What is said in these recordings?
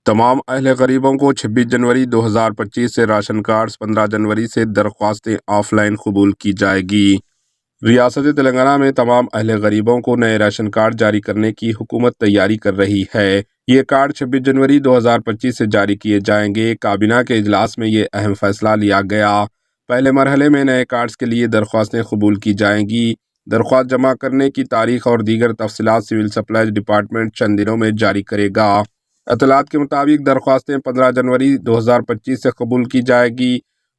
तमाम अहले गरीबों को 26 जनवरी 2025 से राशन कार्ड्स, 15 जनवरी से दरख्वास्तें ऑफलाइन कबूल की जाएगी। रियासत तेलंगाना में तमाम अहले गरीबों को नए राशन कार्ड जारी करने की हुकूमत तैयारी कर रही है। ये कार्ड 26 जनवरी 2025 से जारी किए जाएंगे। काबीना के इजलास में ये अहम फैसला लिया गया। पहले मरहले में नए कार्ड्स के लिए दरख्वास्तें कबूल की जाएंगी। दरख्वास्त जमा करने की तारीख और दीगर तफसीलात सिविल सप्लाईज डिपार्टमेंट चंद दिनों में जारी करेगा। इत्तलात के मुताबिक दरख्वास्तें 15 जनवरी 2025 से कबूल की जाएगी।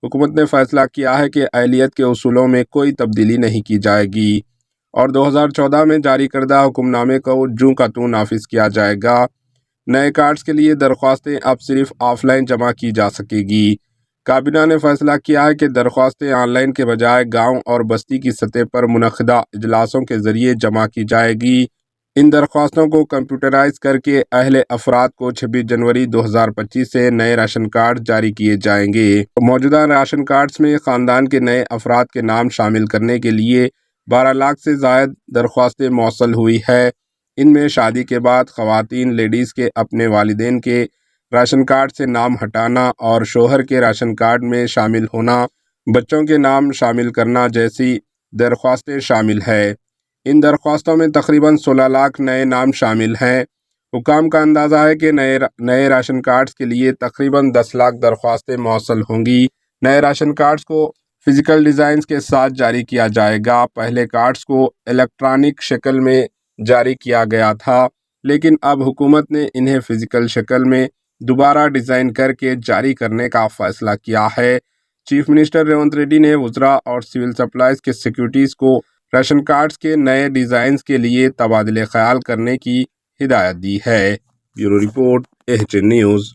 हुकूमत ने फैसला किया है कि अहलियत के उसूलों में कोई तब्दीली नहीं की जाएगी और 2014 में जारी करदा हुक्मनामे को जूं का तूं नाफिज किया जाएगा। नए कार्ड्स के लिए दरख्वास्तें अब सिर्फ ऑफलाइन जमा की जा सकेगी। काबीना ने फैसला किया है कि दरख्वास्तें ऑनलाइन के बजाय गाँव और बस्ती की सतह पर मुनक़दा इजलासों के ज़रिए जमा की जाएगी। इन दरख्वास्तों को कंप्यूटराइज करके अहले अफराद को 26 जनवरी 2025 से नए राशन कार्ड जारी किए जाएंगे। मौजूदा राशन कार्ड्स में ख़ानदान के नए अफराद के नाम शामिल करने के लिए 12 लाख से ज़ायद दरख्वास्तें मौसल हुई है। इनमें शादी के बाद ख़वातीन लेडीज़ के अपने वालिदैन के राशन कार्ड से नाम हटाना और शोहर के राशन कार्ड में शामिल होना, बच्चों के नाम शामिल करना जैसी दरख्वास्तें शामिल है। इन दरख्वास्तों में तकरीबन 16 लाख नए नाम शामिल हैं। हुकाम का अंदाज़ा है कि नए राशन कार्ड्स के लिए तकरीबन 10 लाख दरख्वास्तें मौसल होंगी। नए राशन कार्ड्स को फ़िज़िकल डिज़ाइंस के साथ जारी किया जाएगा। पहले कार्ड्स को इलेक्ट्रॉनिक शक्ल में जारी किया गया था, लेकिन अब हुकूमत ने इन्हें फ़िज़िकल शक्ल में दोबारा डिज़ाइन करके जारी करने का फ़ैसला किया है। चीफ मिनिस्टर रेवंत रेड्डी ने वज़रा और सिविल सप्लाईज़ के सिक्योरिटीज़ को राशन कार्ड्स के नए डिज़ाइंस के लिए तबादले ख्याल करने की हिदायत दी है। Bureau report, AHN news.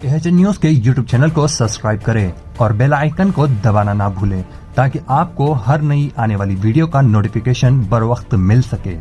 AHN news के यूट्यूब चैनल को सब्सक्राइब करें और बेल आइकन को दबाना ना भूलें ताकि आपको हर नई आने वाली वीडियो का नोटिफिकेशन बर वक्त मिल सके।